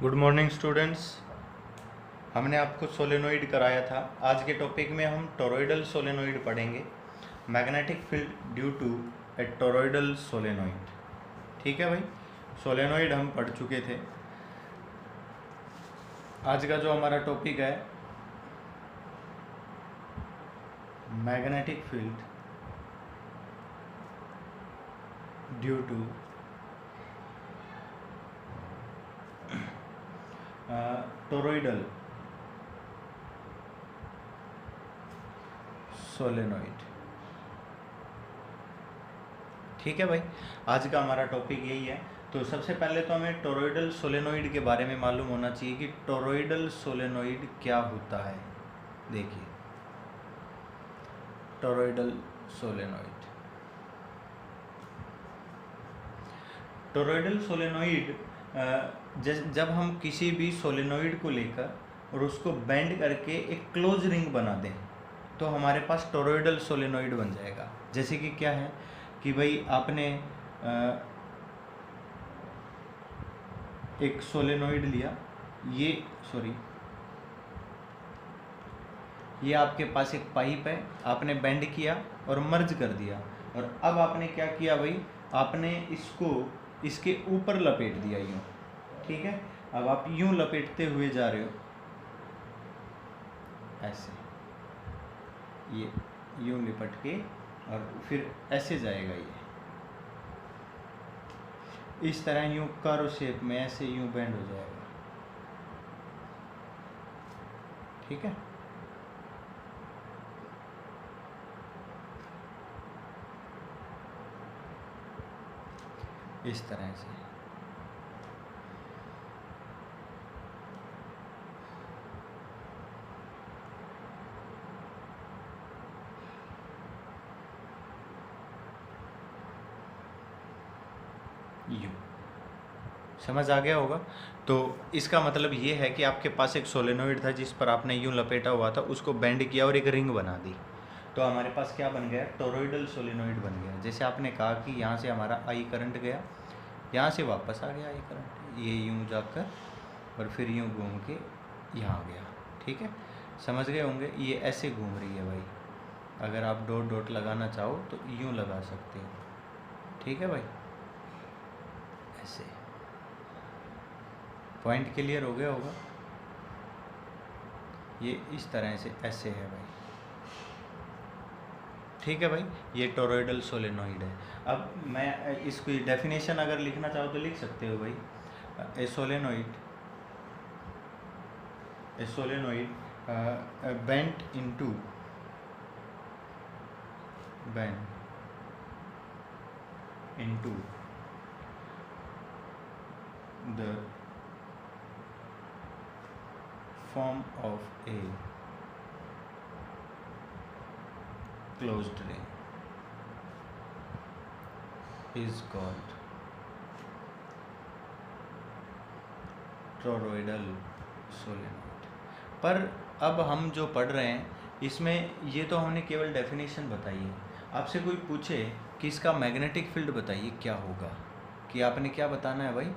Good morning students. हमने आपको solenoid कराया था। आज के टॉपिक में हम टोरॉइडल सोलेनोइड पढ़ेंगे। Magnetic field due to a toroidal solenoid. ठीक है भाई, सोलेनोइड हम पढ़ चुके थे। आज का जो हमारा टॉपिक है magnetic field due to toroidal solenoid. ठीक है भाई, आज का हमारा टॉपिक यही है। तो सबसे पहले तो हमें टोरॉइडल सोलेनोइड के बारे में मालूम होना चाहिए कि टोरॉइडल सोलेनोइड क्या होता है। देखिए, टोरॉइडल सोलेनोइड टोरॉइडल सोलेनोइड जब हम किसी भी सोलेनोइड को लेकर और उसको बेंड करके एक क्लोज रिंग बना दें तो हमारे पास टोरॉइडल सोलेनोइड बन जाएगा। जैसे कि क्या है कि भाई आपने एक सोलेनोइड लिया, ये आपके पास एक पाइप है, आपने बेंड किया और मर्ज कर दिया। और अब आपने क्या किया भाई, आपने इसको इसके ऊपर लपेट दिया यूँ। ठीक है, अब आप यूँ लपेटते हुए जा रहे हो, ऐसे ये यूँ लिपट के और फिर ऐसे जाएगा ये, इस तरह यूँ कर्व शेप में ऐसे यूँ बेंड हो जाएगा। ठीक है, इस तरह से। यू समझ आ गया होगा। तो इसका मतलब ये है कि आपके पास एक सोलेनोइड था जिस पर आपने यूं लपेटा हुआ था, उसको बेंड किया और एक रिंग बना दी, तो हमारे पास क्या बन गया, टोरॉइडल सोलेनोइड बन गया। जैसे आपने कहा कि यहाँ से हमारा आई करंट गया, यहाँ से वापस आ गया आई करंट, ये यूँ जाकर और फिर यूँ घूम के यहाँ गया। ठीक है, समझ गए होंगे। ये ऐसे घूम रही है भाई, अगर आप डॉट डॉट लगाना चाहो तो यूँ लगा सकते हो। ठीक है भाई, ऐसे पॉइंट क्लियर हो गया होगा। ये इस तरह से ऐसे है भाई। ठीक है भाई, ये टोरॉइडल सोलेनोइड है। अब मैं इसकी डेफिनेशन अगर लिखना चाहो तो लिख सकते हो भाई। A solenoid bent into the form of a closed ring is called toroidal solenoid. पर अब हम जो पढ़ रहे हैं इसमें ये तो हमने केवल डेफिनेशन बताई है। आपसे कोई पूछे कि इसका मैग्नेटिक फील्ड बताइए क्या होगा, कि आपने क्या बताना है भाई,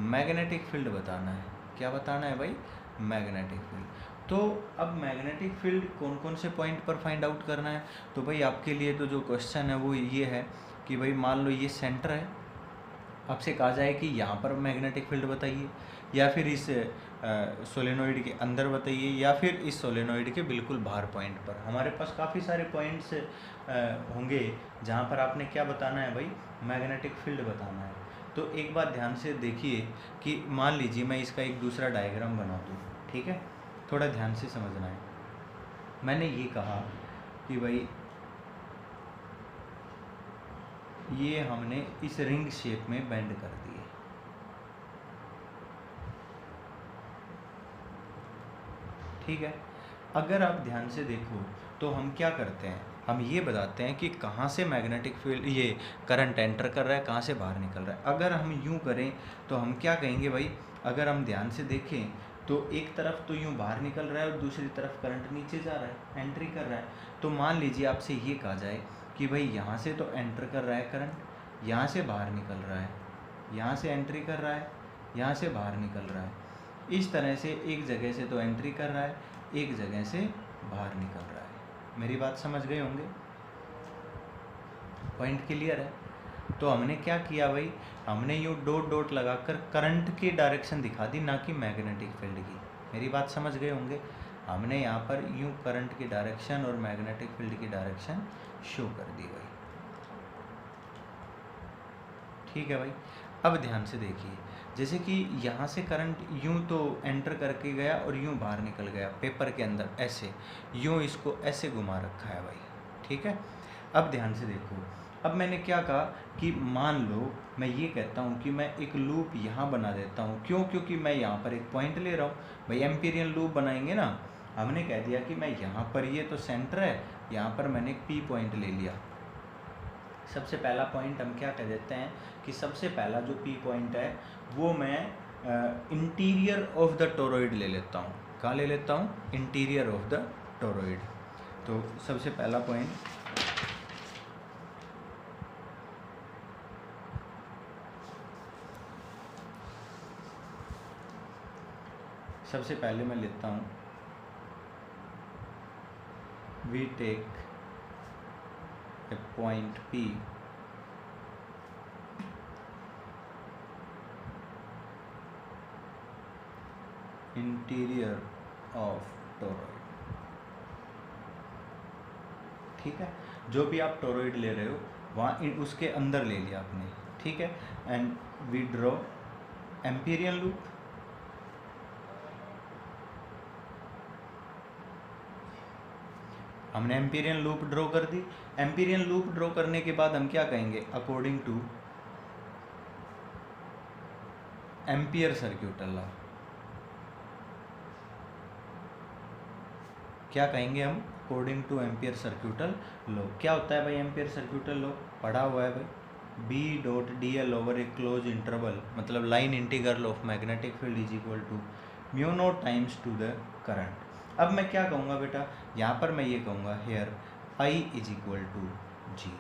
मैग्नेटिक फील्ड बताना है। क्या बताना है भाई, मैग्नेटिक फील्ड। तो अब मैग्नेटिक फील्ड कौन कौन से पॉइंट पर फाइंड आउट करना है, तो भाई आपके लिए तो जो क्वेश्चन है वो ये है कि भाई मान लो ये सेंटर है, आपसे कहा जाए कि यहाँ पर मैग्नेटिक फील्ड बताइए, या फिर इस सोलेनोइड के अंदर बताइए, या फिर इस सोलेनोइड के बिल्कुल बाहर पॉइंट पर। हमारे पास काफ़ी सारे पॉइंट्स होंगे जहाँ पर आपने क्या बताना है भाई, मैग्नेटिक फील्ड बताना है। तो एक बात ध्यान से देखिए कि मान लीजिए मैं इसका एक दूसरा डायग्राम बना दूँ। ठीक है, थोड़ा ध्यान से समझना है। मैंने ये कहा कि भाई ये हमने इस रिंग शेप में बेंड कर दिए। ठीक है, अगर आप ध्यान से देखो तो हम क्या करते हैं, हम ये बताते हैं कि कहाँ से मैग्नेटिक फील्ड ये करंट एंटर कर रहा है, कहाँ से बाहर निकल रहा है। अगर हम यूँ करें तो हम क्या कहेंगे भाई, अगर हम ध्यान से देखें तो एक तरफ तो यूँ बाहर निकल रहा है और दूसरी तरफ करंट नीचे जा रहा है, एंट्री कर रहा है। तो मान लीजिए आपसे ये कहा जाए कि भाई यहाँ से तो एंटर कर रहा है करंट, यहाँ से बाहर निकल रहा है, यहाँ से एंट्री कर रहा है, यहाँ से बाहर निकल रहा है। इस तरह से एक जगह से तो एंट्री कर रहा है, एक जगह से बाहर निकल रहा है। मेरी बात समझ गए होंगे, पॉइंट क्लियर है। तो हमने क्या किया भाई, हमने यूँ डॉट डॉट लगाकर करंट की डायरेक्शन दिखा दी, ना कि मैग्नेटिक फील्ड की। मेरी बात समझ गए होंगे। हमने यहाँ पर यूँ करंट की डायरेक्शन और मैग्नेटिक फील्ड की डायरेक्शन शो कर दी भाई। ठीक है भाई। अब ध्यान से देखिए, जैसे कि यहाँ से करंट यूँ तो एंटर करके गया और यूँ बाहर निकल गया पेपर के अंदर, ऐसे यूँ इसको ऐसे घुमा रखा है भाई। ठीक है। अब ध्यान से देखो, अब मैंने क्या कहा कि मान लो मैं ये कहता हूँ कि मैं एक लूप यहाँ बना देता हूँ। क्यों? क्योंकि मैं यहाँ पर एक पॉइंट ले रहा हूँ भाई। एम्पीरियन लूप बनाएंगे ना, हमने कह दिया कि मैं यहाँ पर, ये तो सेंटर है, यहाँ पर मैंने एक पी पॉइंट ले लिया। सबसे पहला पॉइंट हम क्या कह देते हैं कि सबसे पहला जो पी पॉइंट है वो मैं इंटीरियर ऑफ द टोरॉइड ले लेता हूँ। कहाँ ले लेता हूँ? Interior of the toroid. तो सबसे पहला पॉइंट, सबसे पहले मैं लेता हूँ, we take a point P interior of toroid. ठीक है, जो भी आप टोरॉइड ले रहे हो वहाँ उसके अंदर ले लिया आपने। ठीक है, and we draw Amperian loop. हमने एम्पीरियन लूप ड्रॉ कर दी। एम्पीरियन लूप ड्रॉ करने के बाद हम क्या कहेंगे? According to ampere circuital law. क्या कहेंगे हम? According to ampere circuital law. क्या होता है भाई एम्पियर सर्क्यूटल लॉ? पढ़ा हुआ है भाई, B dot D l over a close interval, मतलब line integral of magnetic field is equal to mu naught times to the current. अब मैं क्या कहूँगा बेटा, यहाँ पर मैं ये कहूँगा here I is equal to 0।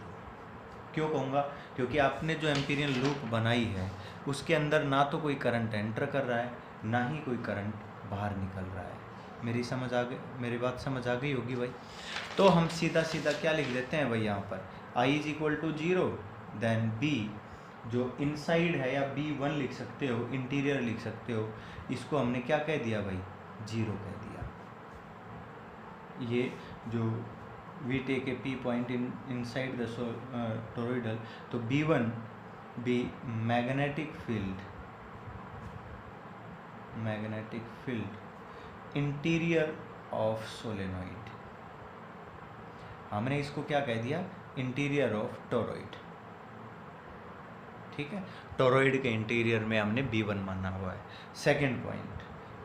क्यों कहूँगा? क्योंकि आपने जो एम्पीरियन लूप बनाई है उसके अंदर ना तो कोई करंट एंटर कर रहा है, ना ही कोई करंट बाहर निकल रहा है। मेरी समझ आ गई, मेरी बात समझ आ गई होगी भाई। तो हम सीधा सीधा क्या लिख देते हैं भाई, यहाँ पर I is equal to 0, then B जो इनसाइड है, या B1 लिख सकते हो, इंटीरियर लिख सकते हो, इसको हमने क्या कह दिया भाई? 0 कह दिया। ये जो we take a P point inside the toroidal, तो B1 B magnetic field interior of solenoid. हमने इसको क्या कह दिया? Interior of toroid. ठीक है, टोरॉइड के इंटीरियर में हमने B1 माना हुआ है।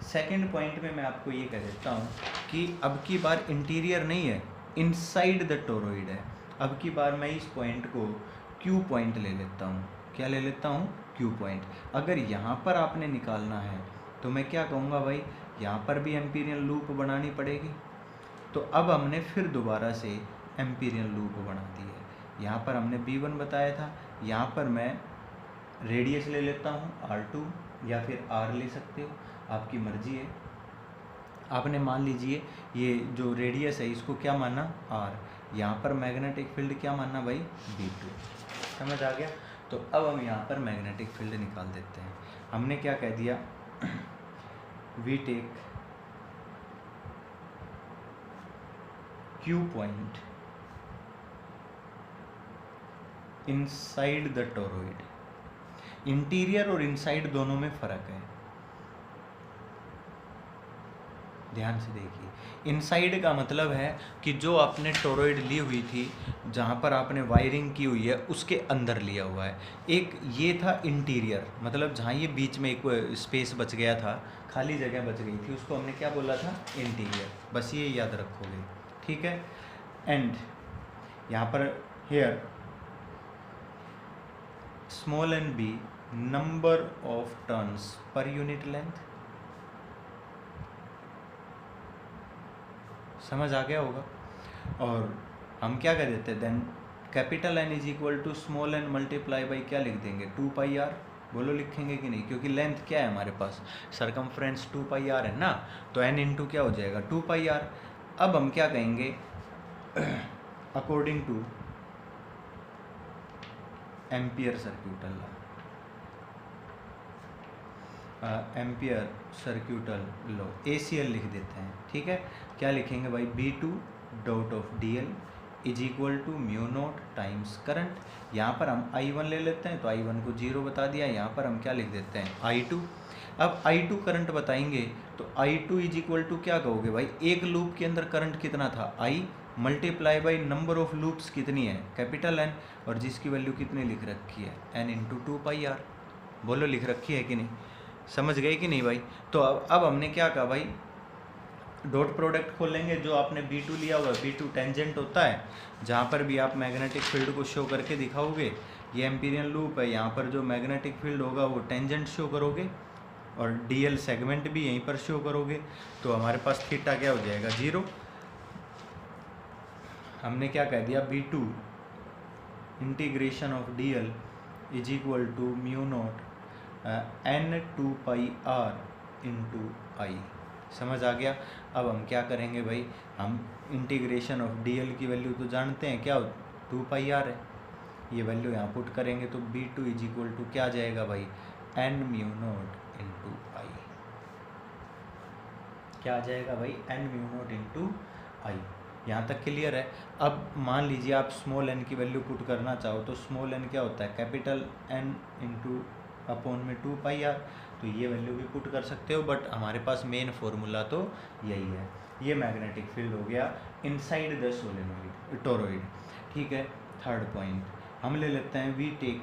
सेकंड पॉइंट में मैं आपको ये कह देता हूँ कि अब की बार इंटीरियर नहीं है, इनसाइड द टोरॉइड है। अब की बार मैं इस पॉइंट को Q पॉइंट ले लेता हूँ। क्या ले लेता हूँ? Q point. अगर यहाँ पर आपने निकालना है तो मैं क्या कहूँगा भाई, यहाँ पर भी एम्पीरियन लूप बनानी पड़ेगी। तो अब हमने फिर दोबारा से एम्पीरियन लूप बना दी है। यहाँ पर हमने B1 बताया था, यहाँ पर मैं रेडियस ले लेता हूँ R2, या फिर R ले सकते हो, आपकी मर्जी है। आपने मान लीजिए ये जो रेडियस है इसको क्या माना? R। यहाँ पर मैग्नेटिक फील्ड क्या माना भाई? B2। समझ आ गया? तो अब हम यहाँ पर मैग्नेटिक फील्ड निकाल देते हैं। हमने क्या कह दिया? We take Q point inside the toroid. Interior और इनसाइड दोनों में फ़र्क है, ध्यान से देखिए। इनसाइड का मतलब है कि जो आपने टोरॉइड ली हुई थी, जहाँ पर आपने वायरिंग की हुई है, उसके अंदर लिया हुआ है। एक ये था इंटीरियर, मतलब जहाँ ये बीच में एक स्पेस बच गया था, खाली जगह बच गई थी, उसको हमने क्या बोला था? इंटीरियर। बस ये याद रखोगे, ठीक है। एंड यहाँ पर here small and b number of turns पर यूनिट लेंथ। समझ आ गया होगा। और हम क्या कर देते हैं? Then capital N is equal to small n multiply by क्या लिख देंगे? 2 पाई r। बोलो लिखेंगे कि नहीं, क्योंकि लेंथ क्या है हमारे पास, सरकमफ्रेंस 2 पाई आर है ना, तो n इंटू क्या हो जाएगा 2 पाई आर। अब हम क्या कहेंगे according to ampere circuital law, ampere circuital law ACL लिख देते हैं, ठीक है। क्या लिखेंगे भाई, B2 dot of DL is equal to mu naught times current. यहाँ पर हम I1 ले लेते हैं, तो I1 को 0 बता दिया, यहाँ पर हम क्या लिख देते हैं I2। अब I2 करंट बताएंगे तो I2 इज इक्वल टू क्या कहोगे भाई, एक लूप के अंदर करंट कितना था I multiply by number of loops कितनी है कैपिटल N, और जिसकी वैल्यू कितनी लिख रखी है N इंटू 2 पाई आर। बोलो लिख रखी है कि नहीं, समझ गए कि नहीं भाई। तो अब हमने क्या कहा भाई, डॉट प्रोडक्ट खोलेंगे, जो आपने B2 लिया हुआ है, B2 टेंजेंट होता है, जहाँ पर भी आप मैग्नेटिक फील्ड को शो करके दिखाओगे, ये एम्पीरियन लूप है, यहाँ पर जो मैग्नेटिक फील्ड होगा वो टेंजेंट शो करोगे, और DL सेगमेंट भी यहीं पर शो करोगे, तो हमारे पास थीटा क्या हो जाएगा 0। हमने क्या कह दिया, B2 integration of DL is equal to mu naught N 2 pi R into I। समझ आ गया। अब हम क्या करेंगे भाई, हम इंटीग्रेशन ऑफ DL की वैल्यू तो जानते हैं, क्या 2 पाई आर है, ये वैल्यू यहाँ पुट करेंगे तो B2 इज इक्वल टू क्या आ जाएगा भाई, N mu naught into I। क्या आ जाएगा भाई, N mu naught into I। यहाँ तक क्लियर है। अब मान लीजिए आप स्मॉल n की वैल्यू पुट करना चाहो, तो स्मॉल n क्या होता है, कैपिटल N इंटू अपॉन में 2 पाई आर, तो ये वैल्यू भी पुट कर सकते हो, बट हमारे पास मेन फॉर्मूला तो यही है। ये मैग्नेटिक फील्ड हो गया इनसाइड द सोलेनोइड टोरॉइड, ठीक है। थर्ड पॉइंट हम ले लेते हैं, we take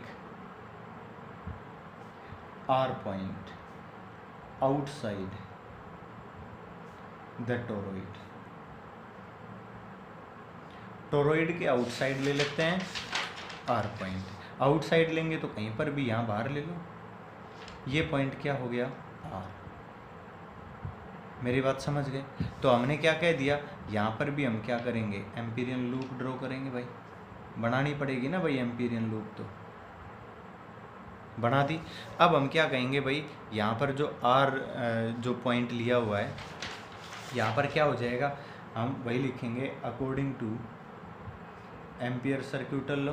R point outside the toroid. Toroid के आउटसाइड ले लेते हैं R पॉइंट, आउटसाइड लेंगे तो कहीं पर भी यहाँ बाहर ले लो, ये पॉइंट क्या हो गया R। मेरी बात समझ गए। तो हमने क्या कह दिया, यहाँ पर भी हम क्या करेंगे, एम्पीरियन लूप ड्रॉ करेंगे भाई, बनानी पड़ेगी ना भाई एम्पीरियन लूप, तो बना दी। अब हम क्या कहेंगे भाई, यहाँ पर जो R जो पॉइंट लिया हुआ है, यहाँ पर क्या हो जाएगा, हम वही लिखेंगे according to ampere circuital law.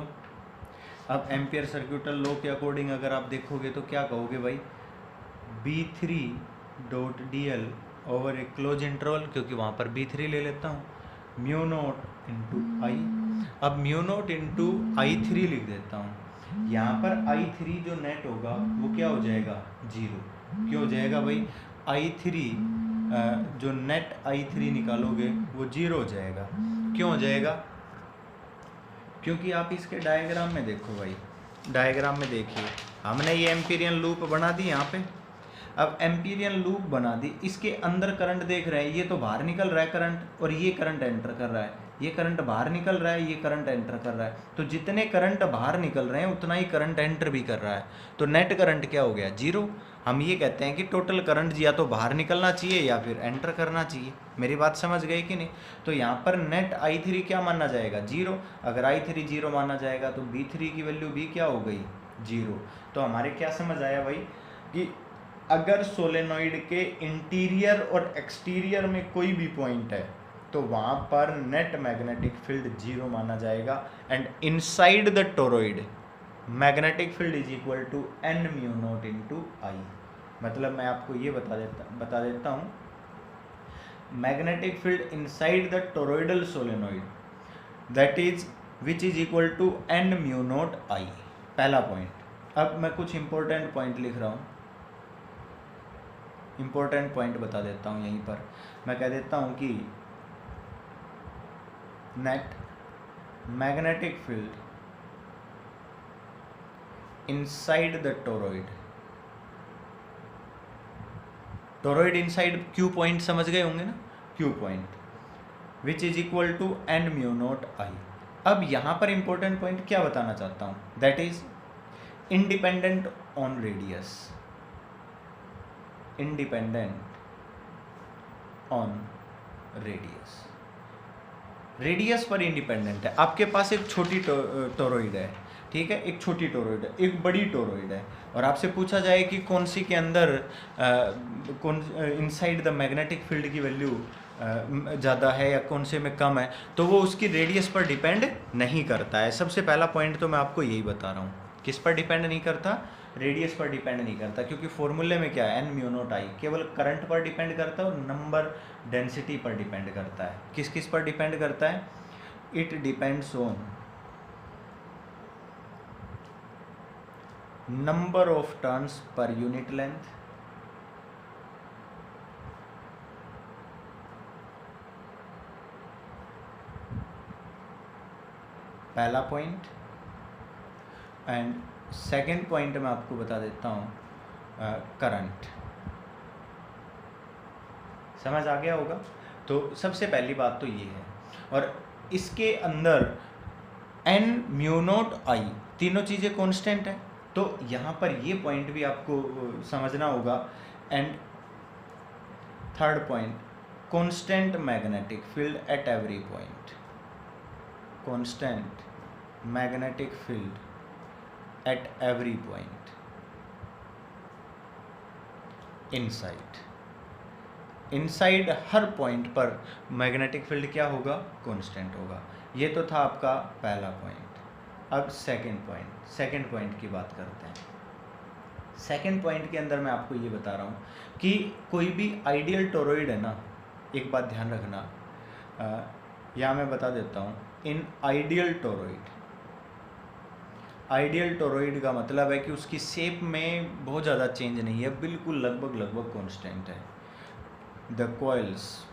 अब एम्पियर सर्क्यूटल लॉ के अकॉर्डिंग अगर आप देखोगे तो क्या कहोगे भाई, B3 dot DL over a close interval, क्योंकि वहाँ पर B3 ले लेता हूँ, म्यू नॉट इंटू I। अब म्यू नॉट इंटू I3 लिख देता हूँ, यहाँ पर I3 जो नेट होगा वो क्या हो जाएगा 0। क्यों हो जाएगा भाई, I3 जो नेट I3 निकालोगे वो 0 हो जाएगा। क्यों हो जाएगा, क्योंकि आप इसके डायग्राम में देखो भाई, डायग्राम में देखिए, हमने ये एम्पीरियन लूप बना दी यहाँ पे। अब एम्पीरियन लूप बना दी, इसके अंदर करंट देख रहे हैं, ये तो बाहर निकल रहा है करंट, और ये करंट एंटर कर रहा है, ये करंट बाहर निकल रहा है, ये करंट एंटर कर रहा है। तो जितने करंट बाहर निकल रहे हैं उतना ही करंट एंटर भी कर रहा है, तो नेट करंट क्या हो गया 0। हम ये कहते हैं कि टोटल करंट या तो बाहर निकलना चाहिए या फिर एंटर करना चाहिए। मेरी बात समझ गई कि नहीं। तो यहाँ पर नेट I3 क्या माना जाएगा 0। अगर I3 0 माना जाएगा तो B3 की वैल्यू भी क्या हो गई 0। तो हमारे क्या समझ आया भाई, कि अगर सोलेनॉइड के इंटीरियर और एक्सटीरियर में कोई भी पॉइंट है तो वहाँ पर नेट मैग्नेटिक फील्ड 0 माना जाएगा, and inside the toroid magnetic field is equal to N mu naught into I। मतलब मैं आपको ये बता देता हूँ, magnetic field inside the toroidal solenoid that is which is equal to N mu naught I, पहला पॉइंट। अब मैं कुछ इंपॉर्टेंट पॉइंट लिख रहा हूँ, इंपॉर्टेंट पॉइंट बता देता हूँ। यहीं पर मैं कह देता हूँ कि net magnetic field inside the toroid, toroid inside Q point समझ गए होंगे ना, Q point which is equal to N mu naught I। अब यहाँ पर इंपॉर्टेंट पॉइंट क्या बताना चाहता हूँ, that is independent on radius, independent on radius, radius पर इंडिपेंडेंट है। आपके पास एक छोटी टोरॉइड है, ठीक है, एक छोटी टोरॉइड है, एक बड़ी टोरॉइड है, और आपसे पूछा जाए कि कौन सी के अंदर कौन इनसाइड द मैग्नेटिक फील्ड की वैल्यू ज़्यादा है या कौन से में कम है, तो वो उसकी रेडियस पर डिपेंड नहीं करता है। सबसे पहला पॉइंट तो मैं आपको यही बता रहा हूँ, किस पर डिपेंड नहीं करता, रेडियस पर डिपेंड नहीं करता, क्योंकि फॉर्मूले में क्या है, एन म्यू नॉट आई, केवल करंट पर डिपेंड करता है और नंबर डेंसिटी पर डिपेंड करता है। किस किस पर डिपेंड करता है, it depends on number of turns पर यूनिट लेंथ, पहला पॉइंट। एंड सेकंड पॉइंट मैं आपको बता देता हूँ, करंट। समझ आ गया होगा। तो सबसे पहली बात तो ये है, और इसके अंदर एन म्यू नॉट आई तीनों चीज़ें कांस्टेंट है, तो यहाँ पर ये पॉइंट भी आपको समझना होगा। And third point, constant magnetic field at every point, constant magnetic field at every point inside her point पर मैग्नेटिक फील्ड क्या होगा, कांस्टेंट होगा। ये तो था आपका पहला पॉइंट। अब सेकंड पॉइंट की बात करते हैं। सेकंड पॉइंट के अंदर मैं आपको ये बता रहा हूँ कि कोई भी आइडियल टोरॉइड है ना, एक बात ध्यान रखना, यहाँ मैं बता देता हूँ, इन आइडियल टोरॉइड का मतलब है कि उसकी शेप में बहुत ज़्यादा चेंज नहीं है, बिल्कुल लगभग कांस्टेंट है। The coils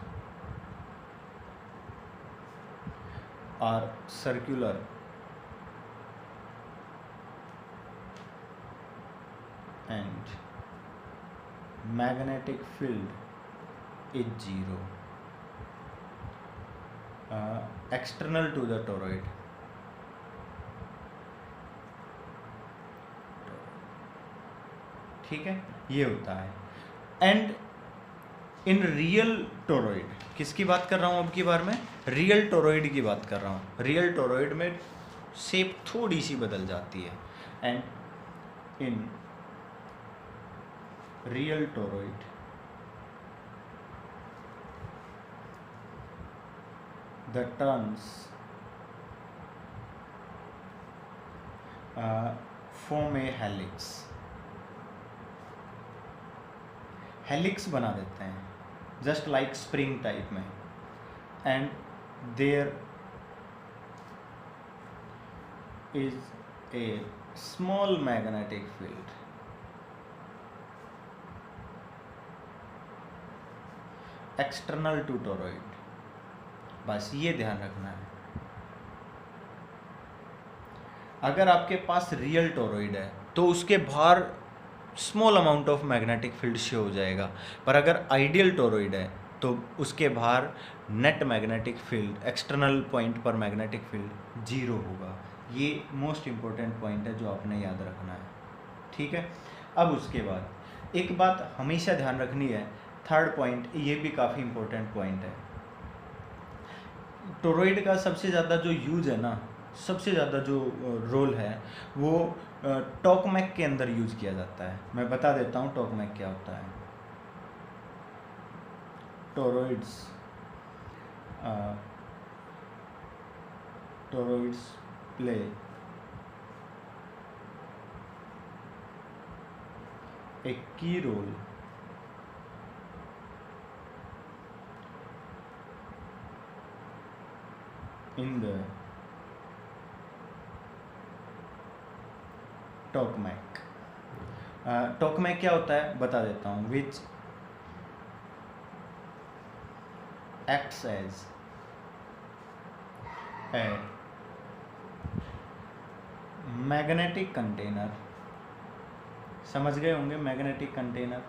are circular and magnetic field is zero external to the toroid। ठीक है, ये होता है। एंड इन रियल टोरॉइड, किसकी बात कर रहा हूँ अब की बार में, रियल टोरॉइड की बात कर रहा हूँ। रियल टोरॉइड में शेप थोड़ी सी बदल जाती है। And in real toroid the turns form a helix बना देते हैं, जस्ट लाइक स्प्रिंग टाइप में। And there is a small magnetic field external to toroid, बस ये ध्यान रखना है। अगर आपके पास रियल टोरॉइड है तो उसके बाहर small amount of magnetic field show हो जाएगा, पर अगर आइडियल टोरॉइड है तो उसके बाहर net magnetic field, external point पर मैग्नेटिक फील्ड जीरो होगा। ये मोस्ट इम्पोर्टेंट पॉइंट है जो आपने याद रखना है, ठीक है। अब उसके बाद एक बात हमेशा ध्यान रखनी है, थर्ड पॉइंट, ये भी काफ़ी इम्पोर्टेंट पॉइंट है। टोरॉइड का सबसे ज़्यादा जो यूज है ना, सबसे ज़्यादा जो रोल है वो टॉकमैक के अंदर यूज किया जाता है। मैं बता देता हूँ टॉकमैक क्या होता है। टोरॉइड्स प्ले ए की रोल इन द टॉकमैक। टॉकमैक क्या होता है बता देता हूँ, which acts as a magnetic container. समझ गए होंगे मैग्नेटिक कंटेनर,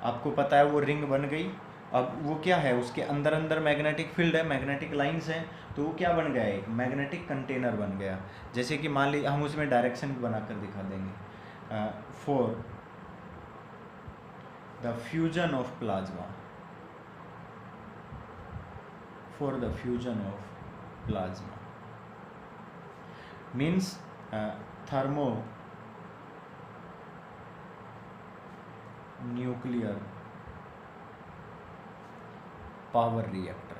आपको पता है वो रिंग बन गई। अब वो क्या है, उसके अंदर अंदर मैग्नेटिक फील्ड है, मैग्नेटिक लाइंस हैं, तो वो क्या बन गया, एक मैग्नेटिक कंटेनर बन गया। जैसे कि मान लीजिए हम उसमें डायरेक्शन बनाकर दिखा देंगे, for the fusion of plasma, for the fusion of plasma means thermo nuclear power reactor,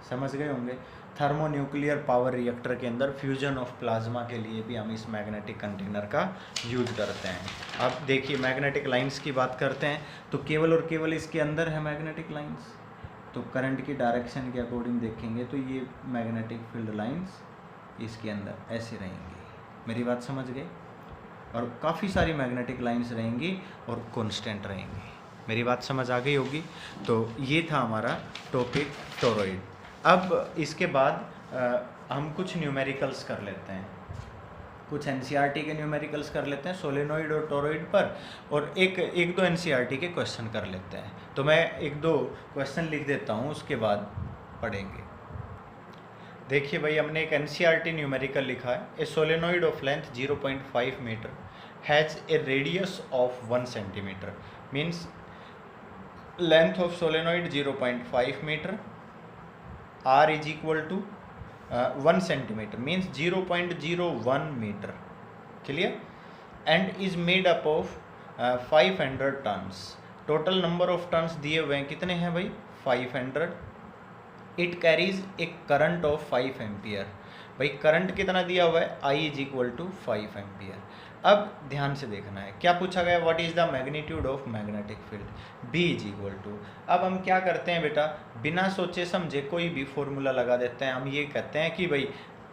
समझ गए होंगे। थर्मोन्यूक्लियर पावर रिएक्टर के अंदर फ्यूजन ऑफ प्लाज्मा के लिए भी हम इस मैग्नेटिक कंटेनर का यूज करते हैं। अब देखिए मैग्नेटिक लाइंस की बात करते हैं तो केवल और केवल इसके अंदर है मैग्नेटिक लाइंस, तो करंट की डायरेक्शन के अकॉर्डिंग देखेंगे तो ये मैग्नेटिक फील्ड लाइंस इसके अंदर ऐसे रहेंगी, मेरी बात समझ गए। और काफ़ी सारी मैग्नेटिक लाइंस रहेंगी और कांस्टेंट रहेंगी, मेरी बात समझ आ गई होगी। तो ये था हमारा टॉपिक टोरॉइड। अब इसके बाद हम कुछ न्यूमेरिकल्स कर लेते हैं, कुछ एनसीईआरटी के न्यूमेरिकल्स कर लेते हैं सोलेनोइड और टोरॉइड पर, और एक दो एनसीईआरटी के क्वेश्चन कर लेते हैं। तो मैं एक दो क्वेश्चन लिख देता हूँ, उसके बाद पढ़ेंगे। देखिए भाई, हमने एक एनसीईआरटी न्यूमेरिकल लिखा है। A solenoid of length 0.5 metre has a radius of 1 centimetre, means length of solenoid 0.5 metre, R is equal to 1 centimeter, means 0.01 meter, clear, and is made up of 500 tons. Total number of turns दिए हुए हैं, कितने हैं भाई? 500. It carries a current of 5 ampere. भाई current कितना दिया हुआ है? I is equal to 5 ampere. अब ध्यान से देखना है, क्या पूछा गया? What is the magnitude of magnetic field? B is equal to, अब हम क्या करते हैं बेटा, बिना सोचे समझे कोई भी फॉर्मूला लगा देते हैं। हम ये कहते हैं कि भाई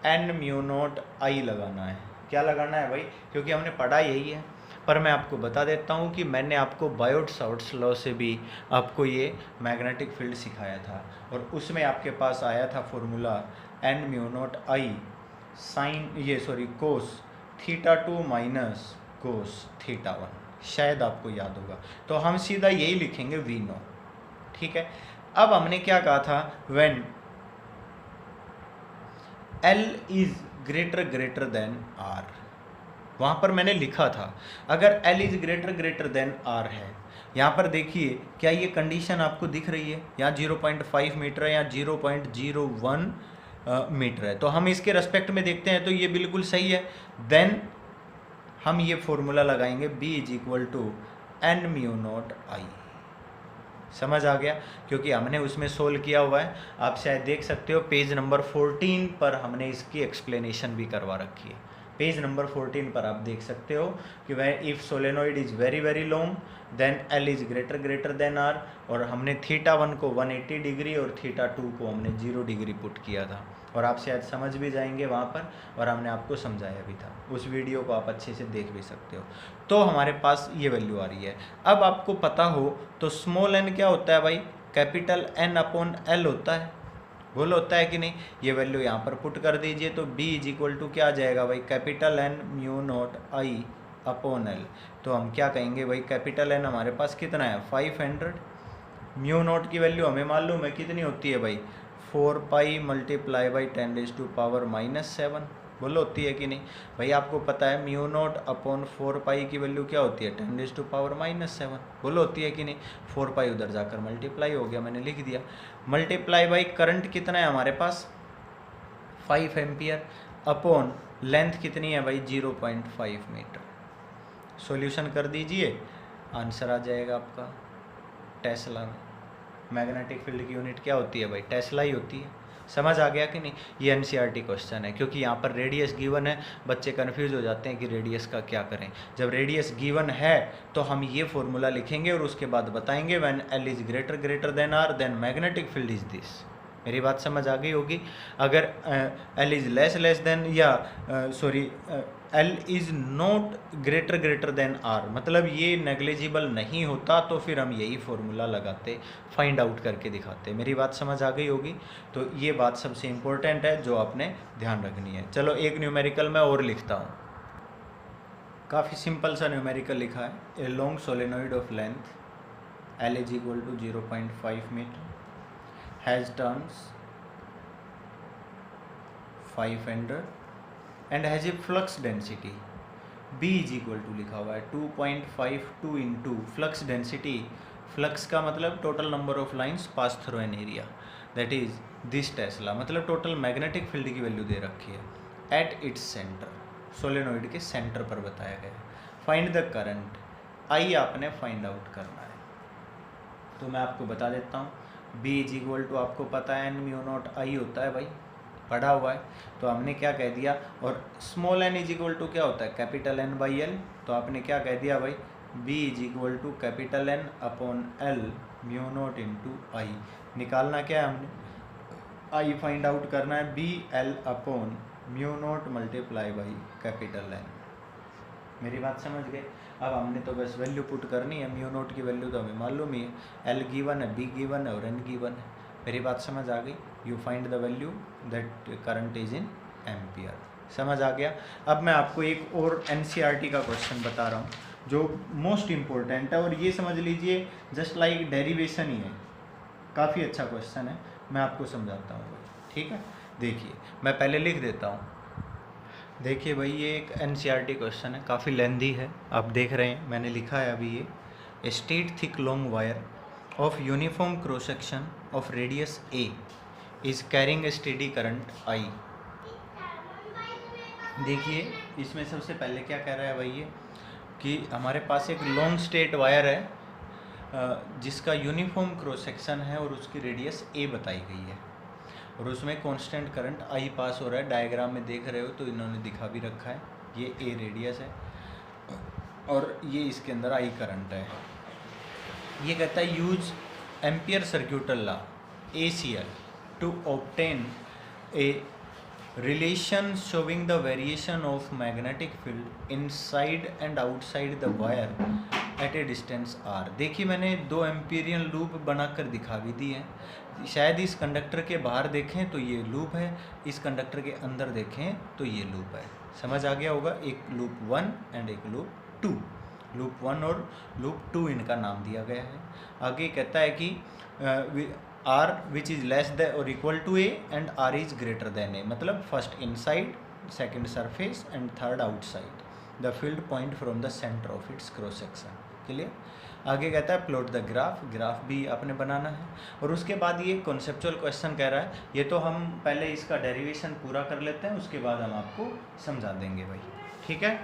n म्यू नॉट I लगाना है। क्या लगाना है भाई? क्योंकि हमने पढ़ा यही है। पर मैं आपको बता देता हूँ कि मैंने आपको बायोट-सावर्ट्स लॉ से भी आपको ये मैग्नेटिक फील्ड सिखाया था, और उसमें आपके पास आया था formula n mu naught I sine cos θ2 minus cos θ1, शायद आपको याद होगा। तो हम सीधा यही लिखेंगे V नो, ठीक है। अब हमने क्या कहा था? When L is greater than R, वहाँ पर मैंने लिखा था अगर L is greater than R है। यहाँ पर देखिए, क्या ये कंडीशन आपको दिख रही है? यहाँ 0.5 मीटर है, यहाँ 0.01 मीटर है। तो हम इसके रेस्पेक्ट में देखते हैं तो ये बिल्कुल सही है। देन हम ये फॉर्मूला लगाएंगे B is equal to n mu naught I। समझ आ गया? क्योंकि हमने उसमें सोल्व किया हुआ है। आप शायद देख सकते हो पेज नंबर 14 पर हमने इसकी एक्सप्लेनेशन भी करवा रखी है। पेज नंबर 14 पर आप देख सकते हो कि वह if solenoid is very long then L is greater than R, और हमने θ1 को 180 डिग्री और θ2 को हमने 0 डिग्री पुट किया था, और आप शायद समझ भी जाएंगे वहाँ पर, और हमने आपको समझाया भी था। उस वीडियो को आप अच्छे से देख भी सकते हो। तो हमारे पास ये वैल्यू आ रही है। अब आपको पता हो तो स्मॉल n क्या होता है भाई? कैपिटल N अपॉन L होता है, बोलो होता है कि नहीं? ये वैल्यू यहाँ पर पुट कर दीजिए तो B इज इक्वल टू क्या आ जाएगा भाई? Capital N mu naught I upon L। तो हम क्या कहेंगे भाई? कैपिटल N हमारे पास कितना है? 500। म्यू नॉट की वैल्यू हमें मालूम है कितनी होती है भाई? 4 पाई मल्टीप्लाई बाई 10⁻⁻⁷ बोलो होती है कि नहीं? भाई आपको पता है म्यू नॉट अपॉन 4 पाई की वैल्यू क्या होती है? 10⁻⁻⁷ बोलो होती है कि नहीं? 4 पाई उधर जाकर मल्टीप्लाई हो गया, मैंने लिख दिया। मल्टीप्लाई बाई करंट कितना है हमारे पास? 5 एम्पियर अपॉन लेंथ कितनी है भाई? 0.5 मीटर। सॉल्यूशन कर दीजिए, आंसर आ जाएगा आपका टेस्ला में। मैग्नेटिक फील्ड की यूनिट क्या होती है भाई? टेस्ला ही होती है। समझ आ गया कि नहीं? ये एनसीईआरटी क्वेश्चन है, क्योंकि यहाँ पर रेडियस गिवन है। बच्चे कंफ्यूज हो जाते हैं कि रेडियस का क्या करें। जब रेडियस गिवन है तो हम ये फॉर्मूला लिखेंगे और उसके बाद बताएंगे when L is greater than R then magnetic field is this. मेरी बात समझ आ गई होगी। अगर L इज लेस देन या L is not greater than R, मतलब ये नेग्लिजिबल नहीं होता, तो फिर हम यही फॉर्मूला लगाते, फाइंड आउट करके दिखाते। मेरी बात समझ आ गई होगी। तो ये बात सबसे इम्पोर्टेंट है जो आपने ध्यान रखनी है। चलो एक न्यूमेरिकल मैं और लिखता हूँ, काफ़ी सिंपल सा न्यूमेरिकल लिखा है। A long solenoid of length L is equal to 0.5 metre has turns 500 and has a flux density B is equal to लिखा हुआ है 2.52 इंटू फ्लक्स डेंसिटी। फ्लक्स का मतलब total number of lines pass through an area, that is this Tesla, मतलब total magnetic field की value दे रखी है at its centre, solenoid के सेंटर पर बताया गया है। फाइंड द करंट, आई आपने फाइंड आउट करना है। तो मैं आपको बता देता हूँ, B इज इक्वल टू आपको पता है n म्यू नॉट आई होता है भाई, पढ़ा हुआ है। तो हमने क्या कह दिया, और small n is equal to क्या होता है, कैपिटल N बाई एल। तो आपने क्या कह दिया भाई, B is equal to capital N upon L mu naught into I. निकालना क्या है हमने, आई फाइंड आउट करना है, B L upon mu naught multiply by capital N। मेरी बात समझ गए। अब हमने तो बस वैल्यू पुट करनी है, म्यू नोट की वैल्यू तो हमें मालूम ही है, एल गिवन है, बी गिवन है और एन गिवन है। मेरी बात समझ आ गई। You find the value that current is in ampere. समझ आ गया। अब मैं आपको एक और एनसीईआरटी का क्वेश्चन बता रहा हूँ जो मोस्ट इम्पोर्टेंट है, और ये समझ लीजिए जस्ट लाइक डेरिवेशन ही है, काफ़ी अच्छा क्वेश्चन है। मैं आपको समझाता हूँ, ठीक है। देखिए मैं पहले लिख देता हूँ। देखिए भाई ये एक एनसीईआरटी क्वेश्चन है, काफ़ी लेंदी है, आप देख रहे हैं मैंने लिखा है अभी ये। A straight thick long wire of uniform cross section of radius A is carrying a steady current I. देखिए इसमें सबसे पहले क्या कह रहा है भाई ये, कि हमारे पास एक लॉन्ग स्ट्रेट वायर है जिसका यूनिफॉर्म क्रॉस सेक्शन है और उसकी रेडियस ए बताई गई है, और उसमें कांस्टेंट करंट आई पास हो रहा है। डायग्राम में देख रहे हो तो इन्होंने दिखा भी रखा है, ये ए रेडियस है और ये इसके अंदर आई करंट है। ये कहता है use ampere circuital law ACL to obtain a relation showing the variation of magnetic field inside and outside the wire at a distance r। देखिए मैंने 2 एम्पीरियन लूप बनाकर दिखा भी दी है। शायद इस कंडक्टर के बाहर देखें तो ये लूप है, इस कंडक्टर के अंदर देखें तो ये लूप है। समझ आ गया होगा। एक लूप 1 एंड एक लूप 2, लूप 1 और लूप 2 इनका नाम दिया गया है। आगे कहता है कि r which is less than or equal to a and r is greater than a, मतलब first inside, second surface and third outside the field point from the centre of its cross section. Clear. आगे कहता है plot the graph, graph भी आपने बनाना है। और उसके बाद ये कॉन्सेप्चुअल क्वेश्चन कह रहा है, ये तो हम पहले इसका डेरिवेशन पूरा कर लेते हैं, उसके बाद हम आपको समझा देंगे भाई, ठीक है।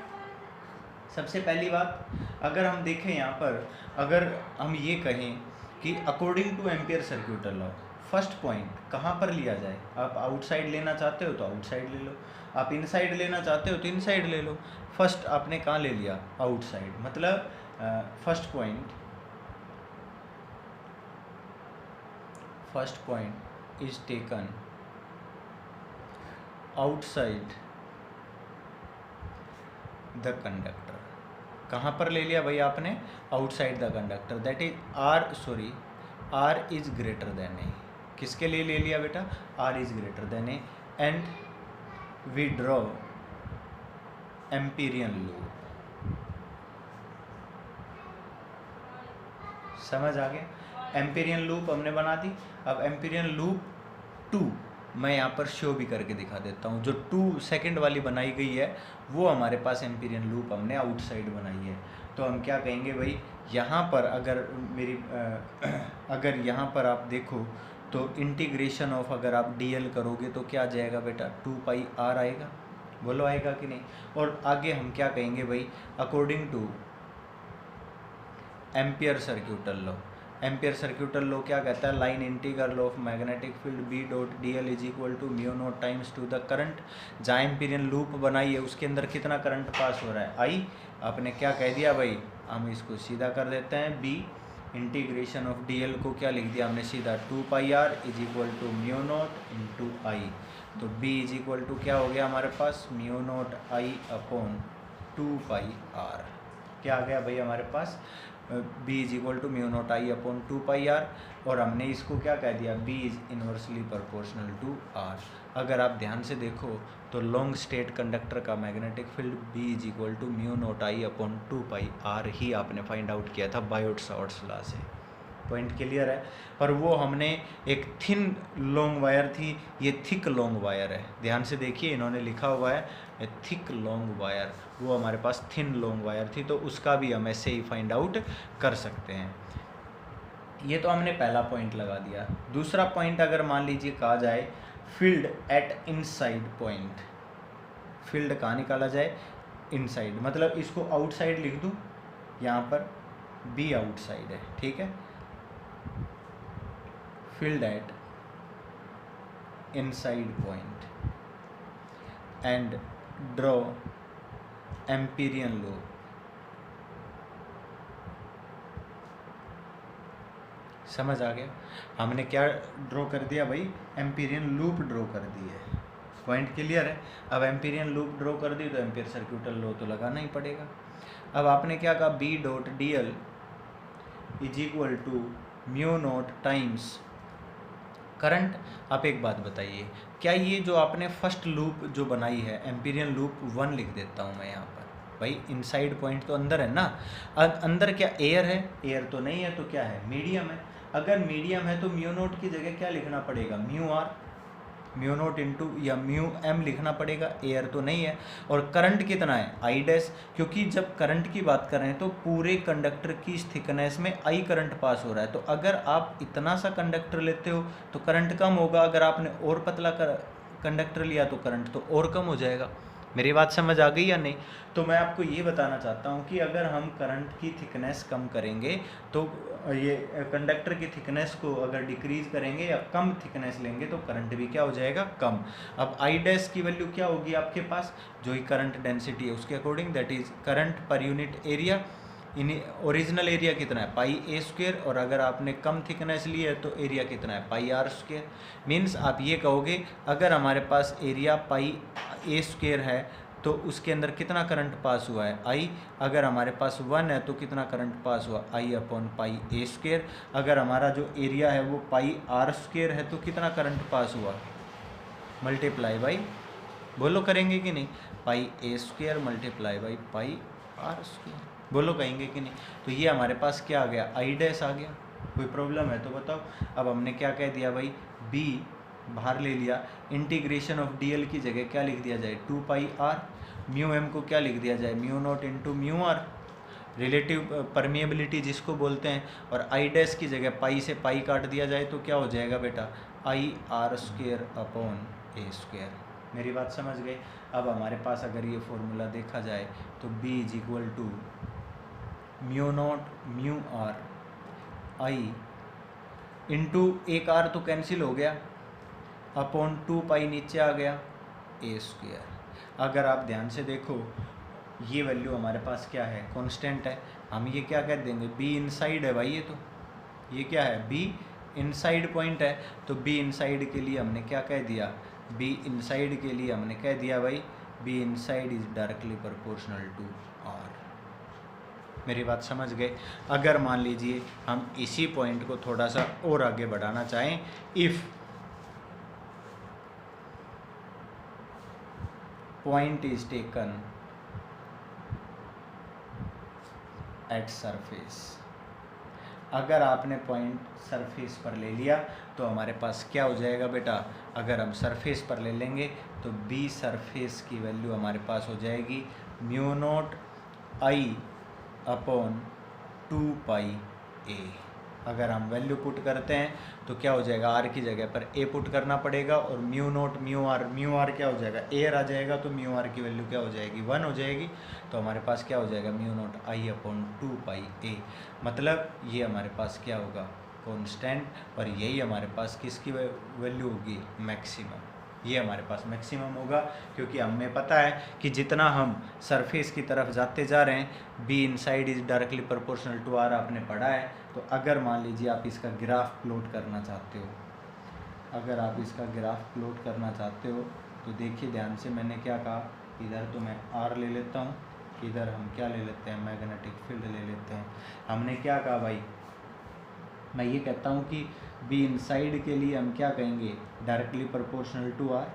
सबसे पहली बात, अगर हम देखें यहाँ पर, अगर हम ये कहें कि according to ampere circuital law, first point कहाँ पर लिया जाए। आप आउटसाइड लेना चाहते हो तो आउटसाइड ले लो, आप इनसाइड लेना चाहते हो तो इनसाइड ले लो। फर्स्ट आपने कहाँ ले लिया, आउटसाइड, मतलब first point is taken outside the conductor. कहाँ पर ले लिया भाई आपने, outside the conductor, that is R is greater than a. किसके लिए ले लिया बेटा, R is greater than a, and we draw Amperian loop. समझ आ गया। एम्पीरियन लूप हमने बना दी। अब एम्पीरियन लूप 2 मैं यहाँ पर शो भी करके दिखा देता हूँ। जो 2 सेकंड वाली बनाई गई है वो हमारे पास एम्पीरियन लूप हमने आउटसाइड बनाई है। तो हम क्या कहेंगे भाई, यहाँ पर अगर यहाँ पर आप देखो तो इंटीग्रेशन ऑफ अगर आप DL करोगे तो क्या आ जाएगा बेटा, 2 पाई r आएगा। बोलो आएगा कि नहीं। और आगे हम क्या कहेंगे भाई, according to ampere circuital law. Ampere circuital law क्या कहता है, line integral of magnetic field B dot DL is equal to mu naught times to the current. जहाँ एम्पीरियन लूप बनाई है उसके अंदर कितना करंट पास हो रहा है, आई। आपने क्या कह दिया भाई, हम इसको सीधा कर देते हैं, B इंटीग्रेशन ऑफ DL को क्या लिख दिया हमने सीधा, 2 pi r is equal to mu naught into I. तो B इज इक्वल टू क्या हो गया हमारे पास, mu naught I upon 2 pi r। क्या आ गया भाई हमारे पास, B is equal to mu naught I upon 2 pi r, और हमने इसको क्या कह दिया, B is inversely proportional to r। अगर आप ध्यान से देखो तो लॉन्ग स्ट्रेट कंडक्टर का magnetic field B is equal to mu naught I upon 2 pi r ही आपने फाइंड आउट किया था बायोट-सावर्ट्स लॉ से। पॉइंट क्लियर है। पर वो हमने एक थिन लॉन्ग वायर थी, ये थिक लॉन्ग वायर है। ध्यान से देखिए इन्होंने लिखा हुआ है थिक लॉन्ग वायर, वो हमारे पास थिन लॉन्ग वायर थी, तो उसका भी हम ऐसे ही फाइंड आउट कर सकते हैं। ये तो हमने पहला पॉइंट लगा दिया। दूसरा पॉइंट अगर मान लीजिए कहा जाए field at inside point, field कहाँ निकाला जाए, इनसाइड। मतलब इसको आउटसाइड लिख दूँ, यहाँ पर बी आउटसाइड है, ठीक है। Field at inside point and draw Amperian loop. समझ आ गया? हमने क्या ड्रॉ कर दिया भाई, एम्पीरियन लूप ड्रॉ कर दी है। पॉइंट क्लियर है? अब एम्पीरियन लूप ड्रॉ कर दी तो एम्पीयर सर्क्यूटल लॉ तो लगाना ही पड़ेगा। अब आपने क्या कहा, B dot D L is equal to mu naught times current. आप एक बात बताइए, क्या ये जो आपने फर्स्ट लूप जो बनाई है, एम्पीरियन लूप 1 लिख देता हूँ मैं यहाँ पर। भाई इनसाइड पॉइंट तो अंदर है ना, अंदर क्या एयर है? एयर तो नहीं है, तो क्या है, मीडियम है। अगर मीडियम है तो म्यू नोट की जगह क्या लिखना पड़ेगा, mu R, mu naught into या म्यू एम लिखना पड़ेगा, एयर तो नहीं है। और करंट कितना है, आई डैश, क्योंकि जब करंट की बात कर रहे हैं तो पूरे कंडक्टर की थिकनेस में आई करंट पास हो रहा है। तो अगर आप इतना सा कंडक्टर लेते हो तो करंट कम होगा, अगर आपने और पतला कंडक्टर लिया तो करंट तो और कम हो जाएगा। मेरी बात समझ आ गई या नहीं? तो मैं आपको ये बताना चाहता हूँ कि अगर हम करंट की थिकनेस कम करेंगे तो ये कंडक्टर की थिकनेस को अगर डिक्रीज करेंगे या कम थिकनेस लेंगे तो करंट भी क्या हो जाएगा, कम। अब आई डैश की वैल्यू क्या होगी आपके पास, जो ही करंट डेंसिटी है उसके according, that is current per unit area. In original area कितना है, पाई ए स्क्वेयर, और अगर आपने कम थिकनेस ली है तो एरिया कितना है, पाई आर स्क्वेयर। मीन्स आप ये कहोगे अगर हमारे पास एरिया पाई ए स्क्वेयर है तो उसके अंदर कितना करंट पास हुआ है, आई। अगर हमारे पास 1 है तो कितना करंट पास हुआ, आई अपॉन पाई ए स्क्वेयर। अगर हमारा जो एरिया है वो पाई आर स्क्वेयर है तो कितना करंट पास हुआ, मल्टीप्लाई बाई, बोलो करेंगे कि नहीं, pi a square multiply by pi r square, बोलो कहेंगे कि नहीं। तो ये हमारे पास क्या आ गया, आई डैश आ गया। कोई प्रॉब्लम है तो बताओ। अब हमने क्या कह दिया भाई, बी बाहर ले लिया, इंटीग्रेशन ऑफ डी एल की जगह क्या लिख दिया जाए, 2 पाई आर, म्यू एम को क्या लिख दिया जाए, mu naught into mu R, relative permeability जिसको बोलते हैं। और आई डैश की जगह पाई से पाई काट दिया जाए तो क्या हो जाएगा बेटा, I R square upon A square. मेरी बात समझ गए? अब हमारे पास अगर ये फॉर्मूला देखा जाए तो B is equal to mu naught mu R I into एक आर तो कैंसिल हो गया, अपॉन 2 पाई नीचे आ गया, ए स्क्वेयर। अगर आप ध्यान से देखो ये वैल्यू हमारे पास क्या है, कांस्टेंट है। हम ये क्या कह देंगे, बी इनसाइड है भाई, ये क्या है, बी इनसाइड पॉइंट है। तो बी इनसाइड के लिए हमने क्या कह दिया, बी इनसाइड के लिए हमने कह दिया भाई, B inside is directly proportional to R. मेरी बात समझ गए? अगर मान लीजिए हम इसी पॉइंट को थोड़ा सा और आगे बढ़ाना चाहें, if point is taken at surface, अगर आपने पॉइंट सरफेस पर ले लिया तो हमारे पास क्या हो जाएगा बेटा, अगर हम सरफेस पर ले लेंगे तो बी सरफेस की वैल्यू हमारे पास हो जाएगी mu naught I upon 2 pi ए। अगर हम वैल्यू पुट करते हैं तो क्या हो जाएगा, आर की जगह पर ए पुट करना पड़ेगा, और म्यू नॉट म्यू आर क्या हो जाएगा, एयर आ जाएगा, तो म्यू आर की वैल्यू क्या हो जाएगी, 1 हो जाएगी। तो हमारे पास क्या हो जाएगा, mu naught I upon 2 pi ए। मतलब ये हमारे पास क्या होगा, कांस्टेंट, और यही हमारे पास किसकी वैल्यू होगी, मैक्सिमम। ये हमारे पास मैक्सिमम होगा, क्योंकि हमें पता है कि जितना हम सरफेस की तरफ जाते जा रहे हैं, B inside is directly proportional to R, आपने पढ़ा है। तो अगर मान लीजिए आप इसका ग्राफ प्लॉट करना चाहते हो, अगर आप इसका ग्राफ प्लॉट करना चाहते हो तो देखिए ध्यान से, मैंने क्या कहा, इधर तो मैं आर ले लेता हूँ, इधर हम क्या ले लेते हैं, मैग्नेटिक फील्ड ले लेते हैं। हमने क्या कहा भाई, मैं ये कहता हूँ कि बी इनसाइड के लिए हम क्या कहेंगे, directly proportional to R,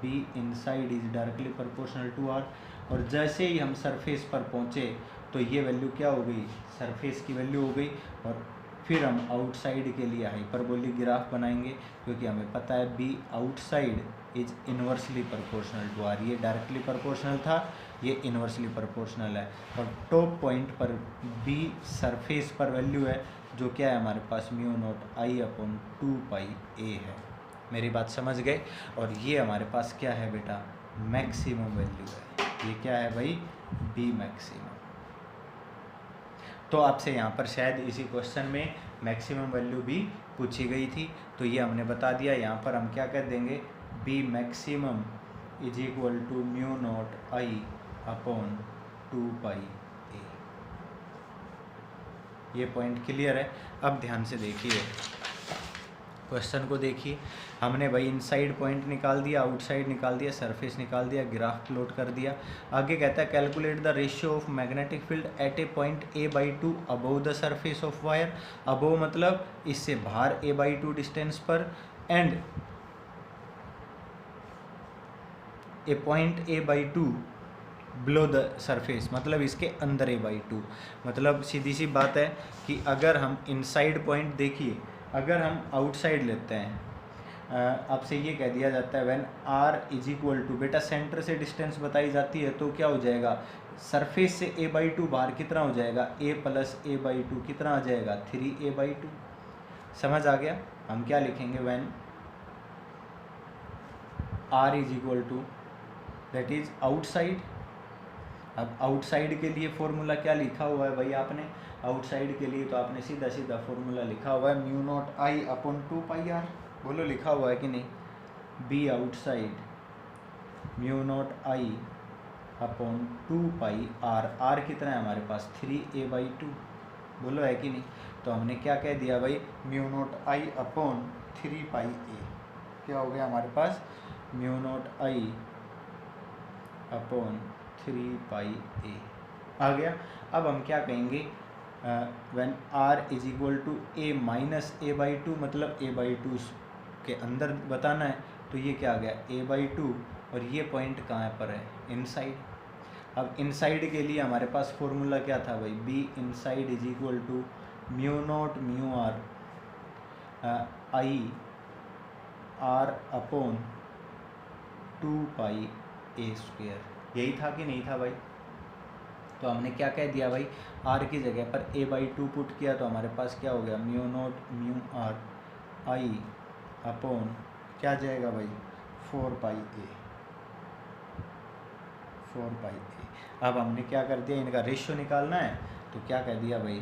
B inside is directly proportional to R. और जैसे ही हम सरफेस पर पहुँचे तो ये वैल्यू क्या हो गई, सरफेस की वैल्यू हो गई। और फिर हम आउटसाइड के लिए हाइपरबोलिक ग्राफ बनाएंगे, क्योंकि हमें पता है B outside is inversely proportional to R. ये डायरेक्टली प्रोपोर्शनल था, ये इन्वर्सली प्रोपोर्शनल है। और टॉप पॉइंट पर बी सरफेस पर वैल्यू है, जो क्या है हमारे पास, mu naught I upon 2 pi A है। मेरी बात समझ गए? और ये हमारे पास क्या है बेटा, मैक्सिमम वैल्यू है। ये क्या है भाई? B maximum. तो आपसे यहाँ पर शायद इसी क्वेश्चन में मैक्सिमम वैल्यू भी पूछी गई थी, तो ये हमने बता दिया। यहाँ पर हम क्या कर देंगे? B maximum is equal to mu naught I upon 2 pi A. ये पॉइंट क्लियर है? अब ध्यान से देखिए क्वेश्चन को देखिए। हमने भाई इनसाइड पॉइंट निकाल दिया, आउटसाइड निकाल दिया, सरफेस निकाल दिया, ग्राफ प्लॉट कर दिया। आगे कहता है calculate the ratio of magnetic field at A point a/2 above the surface of wire. Above मतलब इससे बाहर a/2 डिस्टेंस पर, and A point a/2 below the surface मतलब इसके अंदर a/2। मतलब सीधी सी बात है कि अगर हम इनसाइड पॉइंट देखिए, अगर हम आउटसाइड लेते हैं, आपसे ये कह दिया जाता है when r is equal to, बेटा सेंटर से डिस्टेंस बताई जाती है तो क्या हो जाएगा? सरफेस से a/2 बाहर कितना हो जाएगा? a प्लस a/2 कितना आ जाएगा? 3a/2। समझ आ गया? हम क्या लिखेंगे? When r is equal to, that is outside. अब आउटसाइड के लिए फॉर्मूला क्या लिखा हुआ है भाई आपने? आउटसाइड के लिए तो आपने सीधा सीधा फॉर्मूला लिखा हुआ है mu naught I upon 2 pi R. बोलो लिखा हुआ है कि नहीं? B outside mu naught I upon 2 pi R. R कितना है हमारे पास? 3a/2। बोलो है कि नहीं? तो हमने क्या कह दिया भाई? Mu naught I upon 3 pi A. क्या हो गया हमारे पास? Mu naught I upon 3 pi A आ गया। अब हम क्या कहेंगे? When r is equal to a minus a/2 मतलब a/2 के अंदर बताना है, तो ये क्या आ गया? a/2 और ये पॉइंट कहाँ पर है? इनसाइड। अब इनसाइड के लिए हमारे पास फॉर्मूला क्या था भाई? B inside is equal to mu naught mu R I r upon 2 pi a²। यही था कि नहीं था भाई? तो हमने क्या कह दिया भाई? r की जगह पर a/2 पुट किया तो हमारे पास क्या हो गया? म्यू नॉट म्यू आर आई अपॉन क्या जाएगा भाई? 4 पाई ए। अब हमने क्या कर दिया? इनका रेशियो निकालना है तो क्या कह दिया भाई?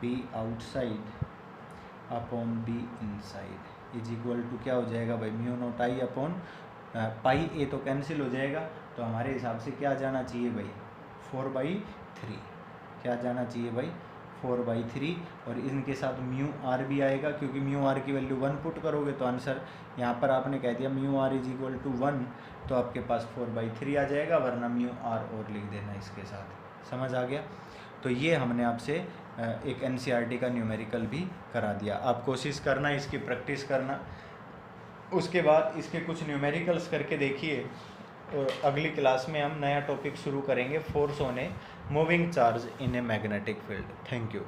B outside upon B inside is equal to क्या हो जाएगा भाई? Mu naught I upon pi A तो कैंसिल हो जाएगा, तो हमारे हिसाब से क्या जाना चाहिए भाई? 4/3। क्या जाना चाहिए भाई? 4/3। और इनके साथ म्यू आर भी आएगा, क्योंकि म्यू आर की वैल्यू 1 पुट करोगे तो आंसर यहाँ पर आपने कह दिया mu R is equal to 1, तो आपके पास 4/3 आ जाएगा, वरना म्यू आर और लिख देना इसके साथ। समझ आ गया? तो ये हमने आपसे एक एनसीईआरटी का न्यूमेरिकल भी करा दिया। आप कोशिश करना, इसकी प्रैक्टिस करना, उसके बाद इसके कुछ न्यूमेरिकल्स करके देखिए। और अगली क्लास में हम नया टॉपिक शुरू करेंगे, force on a moving charge in a magnetic field. Thank you.